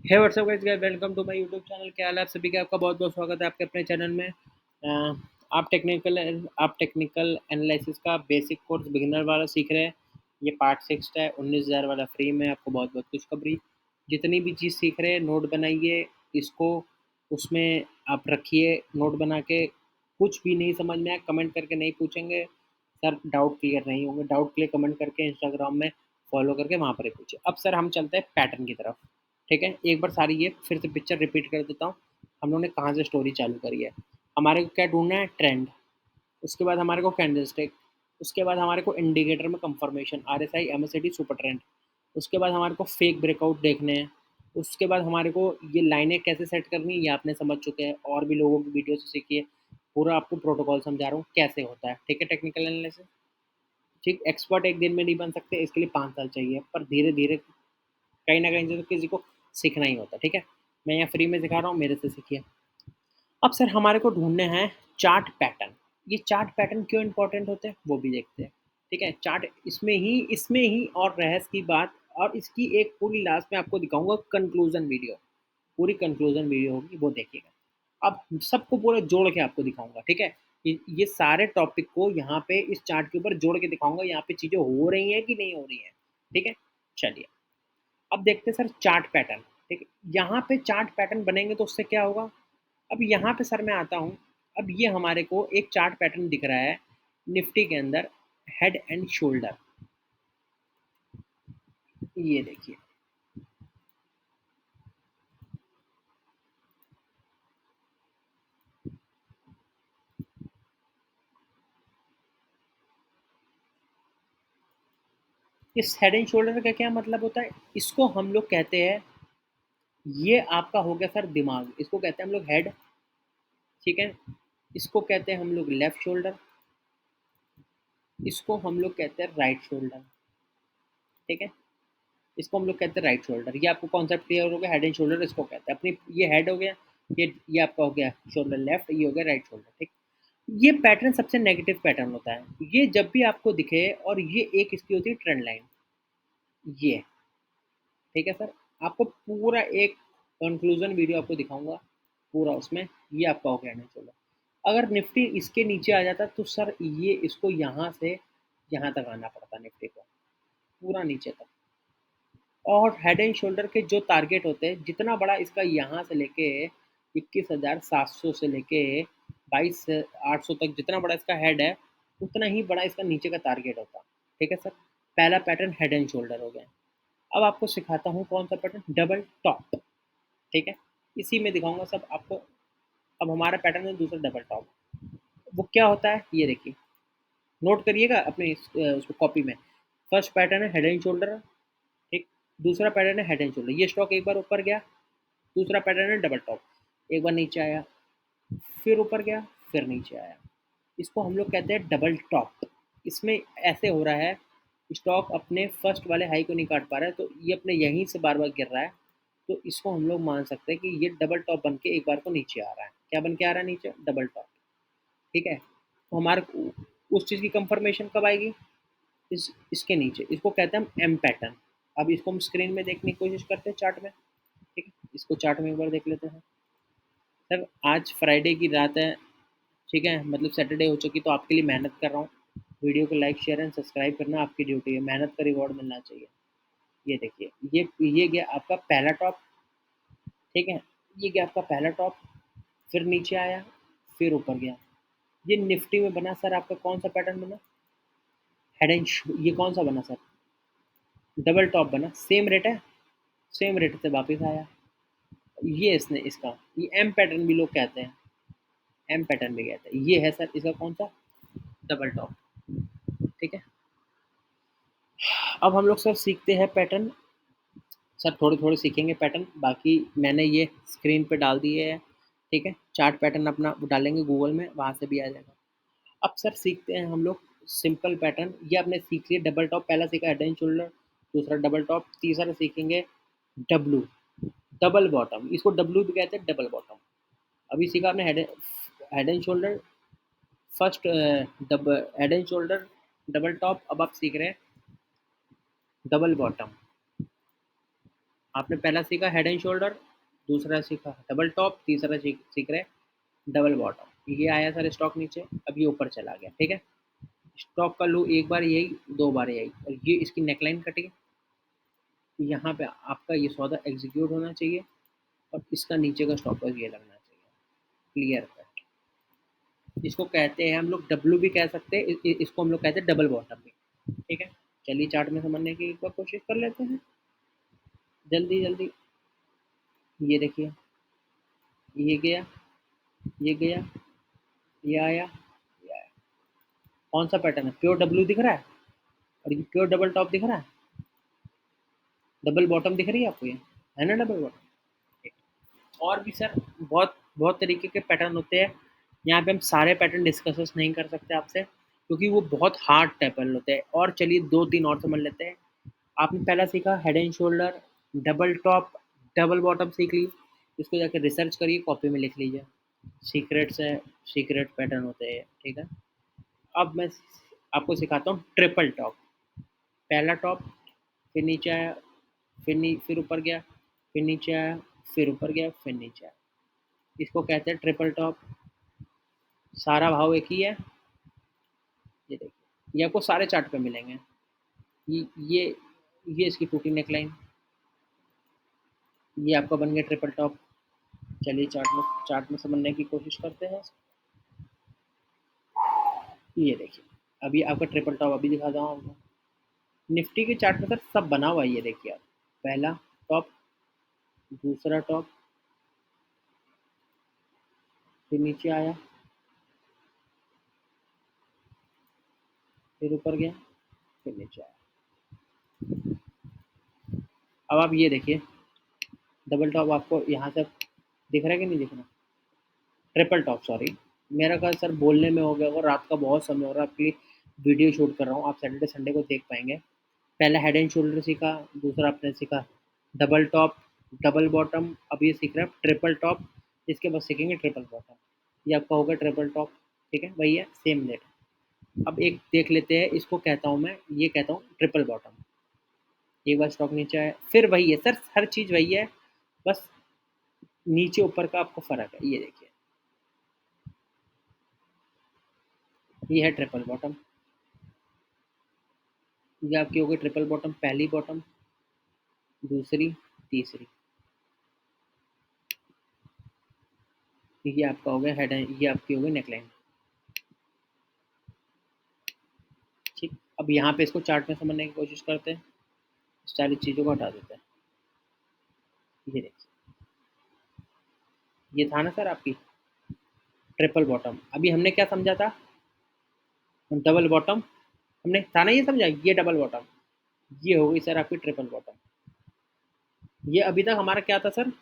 Hey what's up guys welcome to my YouTube channel. क्या हाल है आप सभी का? आपका बहुत बहुत स्वागत है आपके अपने चैनल में। आप टेक्निकल एनालिसिस का बेसिक कोर्स बिगिनर वाला सीख रहे हैं। ये पार्ट 6 है। 19,000 वाला फ्री में आपको बहुत बहुत खुशखबरी। जितनी भी चीज़ सीख रहे हैं नोट बनाइए इसको, उसमें आप रखिए नोट बना के। कुछ भी नहीं समझ में आया कमेंट करके नहीं पूछेंगे सर, डाउट क्लियर नहीं होंगे। डाउट क्लियर कमेंट करके इंस्टाग्राम में फॉलो करके वहाँ पर ही पूछिए। अब सर हम चलते हैं पैटर्न की तरफ। ठीक है, एक बार सारी ये फिर से पिक्चर रिपीट कर देता हूँ। हम लोगों ने कहाँ से स्टोरी चालू करी है। हमारे को क्या ढूंढना है? ट्रेंड। उसके बाद हमारे को कैंडलस्टिक। उसके बाद हमारे को इंडिकेटर में confirmation, RSI, MACD, super trend. उसके बाद हमारे को फेक ब्रेकआउट देखने हैं। उसके बाद हमारे को ये लाइनें कैसे सेट करनी है ये आपने समझ चुके हैं, और भी लोगों की वीडियो से सीखिए। पूरा आपको प्रोटोकॉल समझा रहा हूँ कैसे होता है। ठीक है, टेक्निकल एनालिसिस। ठीक, एक्सपर्ट एक दिन में नहीं बन सकते, इसके लिए 5 साल चाहिए, पर धीरे धीरे कहीं ना कहीं से तो किसी को सीखना ही होता है। ठीक है, मैं यहाँ फ्री में सिखा रहा हूँ, मेरे से सीखिए। अब सर हमारे को ढूंढने हैं चार्ट पैटर्न। ये चार्ट पैटर्न क्यों इंपॉर्टेंट होते हैं वो भी देखते हैं। ठीक है, चार्ट इसमें ही और रहस्य की बात, और इसकी एक पूरी लास्ट में आपको दिखाऊंगा कंक्लूजन वीडियो। पूरी कंक्लूजन वीडियो होगी, वो देखिएगा। अब सबको पूरा जोड़ के आपको दिखाऊंगा। ठीक है, ये सारे टॉपिक को यहाँ पे इस चार्ट के ऊपर जोड़ के दिखाऊंगा, यहाँ पे चीजें हो रही हैं कि नहीं हो रही हैं। ठीक है, चलिए अब देखते हैं सर चार्ट पैटर्न। ठीक है, यहाँ पे चार्ट पैटर्न बनेंगे तो उससे क्या होगा। अब यहाँ पे सर मैं आता हूँ। अब ये हमारे को एक चार्ट पैटर्न दिख रहा है निफ्टी के अंदर, हेड एंड शोल्डर। ये देखिए, इस हेड एंड शोल्डर का क्या मतलब होता है? इसको हम लोग कहते हैं, ये आपका हो गया सर दिमाग, इसको कहते हैं हम लोग हेड। ठीक है, इसको कहते हैं हम लोग लेफ्ट शोल्डर, इसको हम लोग कहते हैं राइट शोल्डर। ठीक है, इसको हम लोग कहते हैं राइट शोल्डर। ये आपको कॉन्सेप्ट क्लियर हो गया, हेड एंड शोल्डर इसको कहते हैं। अपनी ये हेड हो गया, ये आपका हो गया शोल्डर लेफ्ट, ये हो गया राइट शोल्डर। ठीक, ये पैटर्न सबसे नेगेटिव पैटर्न होता है। ये जब भी आपको दिखे, और ये एक इसकी होती है ट्रेंड लाइन, ये। ठीक है सर, आपको पूरा एक कंक्लूजन वीडियो आपको दिखाऊंगा पूरा उसमें। ये आपका हो गया शोल्डर। अगर निफ्टी इसके नीचे आ जाता तो सर ये इसको यहाँ से यहाँ तक आना पड़ता निफ्टी को, पूरा नीचे तक। और हेड एंड शोल्डर के जो टारगेट होते हैं, जितना बड़ा इसका यहाँ से लेके 21,700 से लेके 22,800 तक जितना बड़ा इसका हेड है, उतना ही बड़ा इसका नीचे का टारगेट होता। ठीक है सर, पहला पैटर्न हेड एंड शोल्डर हो गया। अब आपको सिखाता हूँ कौन सा पैटर्न, डबल टॉप। ठीक है, इसी में दिखाऊंगा सब आपको। अब हमारा पैटर्न है दूसरा डबल टॉप। वो क्या होता है ये देखिए, नोट करिएगा अपने उसको कॉपी में। फर्स्ट पैटर्न है हेड एंड शोल्डर। ठीक, दूसरा पैटर्न है हेड एंड शोल्डर। ये स्टॉक एक बार ऊपर गया। दूसरा पैटर्न है डबल टॉप, एक बार नीचे आया, फिर ऊपर गया, फिर नीचे आया। इसको हम लोग कहते हैं डबल टॉप। इसमें ऐसे हो रहा है, स्टॉक अपने फर्स्ट वाले हाई को नहीं काट पा रहा है, तो ये अपने यहीं से बार बार गिर रहा है। तो इसको हम लोग मान सकते हैं कि ये डबल टॉप बन के एक बार को नीचे आ रहा है। क्या बन के आ रहा है नीचे? Double top. ठीक है, तो हमारे को उस चीज़ की कंफर्मेशन कब आएगी? इसके नीचे। इसको कहते हैं हम एम पैटर्न। अब इसको हम स्क्रीन में देखने की कोशिश करते हैं चार्ट में। ठीक है, इसको चार्ट में एक बार देख लेते हैं। सर आज फ्राइडे की रात है। ठीक है, मतलब सैटरडे हो चुकी, तो आपके लिए मेहनत कर रहा हूँ। वीडियो को लाइक शेयर एंड सब्सक्राइब करना आपकी ड्यूटी है, मेहनत का रिवॉर्ड मिलना चाहिए। ये देखिए, ये गया आपका पहला टॉप। ठीक है, ये गया आपका पहला टॉप, फिर नीचे आया, फिर ऊपर गया। ये निफ्टी में बना सर आपका कौन सा पैटर्न बना? हेड एंड ये कौन सा बना सर? डबल टॉप बना, सेम रेट है, सेम रेट से वापस आया। ये इसने इसका ये एम पैटर्न भी लोग कहते हैं, एम पैटर्न भी कहते हैं। ये है सर इसका कौन सा? Double top. ठीक है, अब हम लोग सर सीखते हैं पैटर्न। सर थोड़े थोड़े सीखेंगे पैटर्न, बाकी मैंने ये स्क्रीन पे डाल दिए है। ठीक है, चार्ट पैटर्न अपना वो डालेंगे गूगल में, वहाँ से भी आ जाएगा। अब सर सीखते हैं हम लोग सिंपल पैटर्न। ये आपने सीख लिया डबल टॉप, पहला सीखा हेड एंड शोल्डर, दूसरा डबल टॉप, तीसरा सीखेंगे डब्लू, डबल बॉटम। इसको डब्लू भी कहते हैं, डबल बॉटम। अभी सीखा आपने head and shoulder, first head and shoulder, double top. अब आप सीख रहे हैं डबल बॉटम। आपने पहला सीखा हेड एंड शोल्डर, दूसरा सीखा डबल टॉप, तीसरा सीख रहे डबल बॉटम। ये आया सर स्टॉक नीचे, अब ये ऊपर चला गया, ठीक है। स्टॉक का लो एक बार यही, दो बार यही, और ये इसकी नेकलाइन कटी। यहाँ पे आपका ये सौदा एग्जीक्यूट होना चाहिए और इसका नीचे का स्टॉप लॉस ये लगना चाहिए। क्लियर है। इसको कहते हैं हम लोग डब्ल्यू भी कह सकते हैं, इसको हम लोग कहते हैं डबल बॉटम भी, ठीक है। चलिए चार्ट में समझने की एक बार कोशिश कर लेते हैं, जल्दी जल्दी। ये देखिए, ये गया, ये गया, ये आया, ये आया। कौन सा पैटर्न है? प्योर डब्ल्यू दिख रहा है और ये प्योर डबल टॉप दिख रहा है, डबल बॉटम दिख रही है आपको, ये है ना डबल बॉटम। और भी सर बहुत बहुत तरीके के पैटर्न होते हैं। यहाँ पे हम सारे पैटर्न डिस्कस नहीं कर सकते आपसे, क्योंकि वो बहुत हार्ड पैटर्न होते हैं। और चलिए दो तीन और समझ लेते हैं। आपने पहला सीखा head and shoulder, double top, double bottom सीख ली। इसको जाके रिसर्च करिए, कॉपी में लिख लीजिए। सीक्रेट्स है, सीक्रेट पैटर्न होते हैं, ठीक है। अब मैं आपको सिखाता हूँ ट्रिपल टॉप। पहला टॉप, फिर नीचे आया, फिर ऊपर गया, फिर नीचे आया, फिर ऊपर गया, फिर नीचे आया। इसको कहते हैं ट्रिपल टॉप। सारा भाव एक ही है, ये देखिए, ये आपको सारे चार्ट पे मिलेंगे। ये ये ये इसकी टूटी नेकलाइन, ये आपका बन गया ट्रिपल टॉप। चलिए चार्ट में समझने की कोशिश करते हैं। ये देखिए, अभी आपका ट्रिपल टॉप अभी दिखाता हूँ आपको। निफ्टी के चार्ट में सर सब बना हुआ है, ये देखिए आप। पहला टॉप, दूसरा टॉप, फिर नीचे आया, फिर ऊपर गया, फिर नीचे आया। अब आप ये देखिए, डबल टॉप आपको यहाँ से दिख रहा है कि नहीं दिख रहा? ट्रिपल टॉप, सॉरी, मेरा कल सर बोलने में हो गया और रात का बहुत समय हो रहा है, आपके लिए वीडियो शूट कर रहा हूँ, आप सैटरडे संडे को देख पाएंगे। पहला हेड एंड शोल्डर सीखा, दूसरा आपने सीखा डबल टॉप, डबल बॉटम, अब ये सीख रहे हैं ट्रिपल टॉप। इसके बाद सीखेंगे ट्रिपल बॉटम। ये आपका होगा ट्रिपल टॉप, ठीक है, वही है, सेम नेट। अब एक देख लेते हैं, इसको कहता हूँ मैं, ये कहता हूँ ट्रिपल बॉटम। एक बार स्टॉक नीचे आया, फिर वही है सर, हर चीज़ वही है, बस नीचे ऊपर का आपको फ़र्क है। ये देखिए, ये है ट्रिपल बॉटम। ये आपकी होगी ट्रिपल बॉटम, पहली बॉटम, दूसरी, तीसरी। ये आपका हो गया हेड, ये आपकी हो गई नेकलाइन, ठीक। अब यहाँ पे इसको चार्ट में समझने की कोशिश करते हैं, सारी चीज़ों को हटा देते हैं। ये देखिए, ये था ना सर आपकी ट्रिपल बॉटम। अभी हमने क्या समझा था? डबल बॉटम, हमने था ना ये समझा, ये डबल बॉटम। ये हो गई सर आपकी ट्रिपल बॉटम। ये अभी तक हमारा क्या था सर?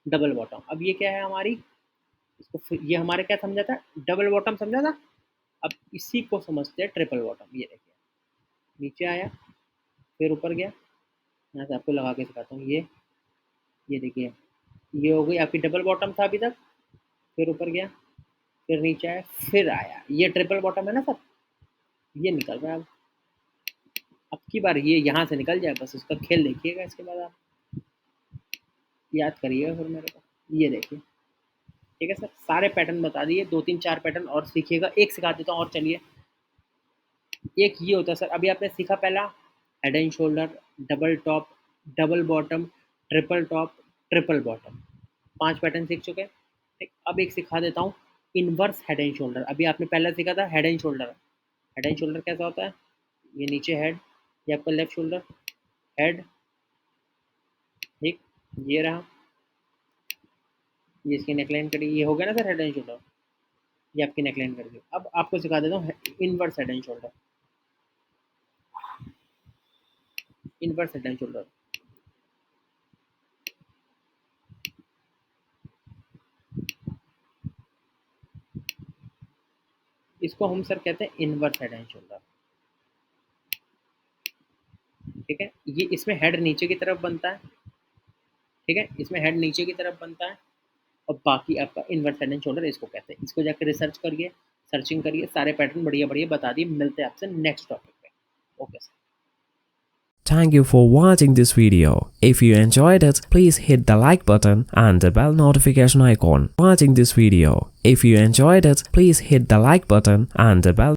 Double bottom. अब ये क्या है हमारी, ये हमारे क्या समझा था? डबल बॉटम समझा था। अब इसी को समझते हैं ट्रिपल बॉटम। ये देखिए, नीचे आया, फिर ऊपर गया। यहाँ से आपको लगा के सिखाता हूँ, ये देखिए, ये हो गई आपकी डबल बॉटम था अभी तक, फिर ऊपर गया, फिर नीचे आया, फिर आया। ये ट्रिपल बॉटम है ना सर, ये निकल रहा है। अब की बार ये यहाँ से निकल जाए, बस उसका खेल देखिएगा, इसके बाद आप याद करिएगा फिर मेरे को। ये देखिए, ठीक है सर, सारे पैटर्न बता दिए, दो तीन चार पैटर्न और सीखिएगा, एक सिखा देता हूँ और चलिए। एक ये होता है सर, अभी आपने सीखा पहला head and shoulder, double top, double bottom, triple top, triple bottom, 5 pattern सीख चुके हैं, ठीक। अब एक सिखा देता हूँ इनवर्स हेड एंड शोल्डर। अभी आपने पहला सीखा था head and shoulder. Head and shoulder कैसा होता है? ये नीचे हेड, ये आपका लेफ्ट शोल्डर, हेड, ठीक, ये रहा, ये इसकी नेकलाइन करी, ये हो गया ना सर हेड एंड शोल्डर। ये आपकी नेकलाइन कर दी। अब आपको सिखा देता हूँ inverse head and shoulder. Inverse head and shoulder, इसको हम सर कहते हैं इनवर्स हेड एंड शोल्डर, ठीक है। ये इसमें हेड नीचे की तरफ बनता है, ठीक है, इसमें हेड नीचे की तरफ बनता है, और बाकी आपका इनवर्स हेड एंड शोल्डर इसको कहते हैं। इसको जाकर रिसर्च करिए, सर्चिंग करिए, सारे पैटर्न बढ़िया बढ़िया बता दिए। मिलते हैं आपसे नेक्स्ट टॉपिक पे। Okay sir. Thank you for watching this video. If you enjoyed it, please hit the like button and the bell notification icon. Watching this video. If you enjoyed it, please hit the like button and the bell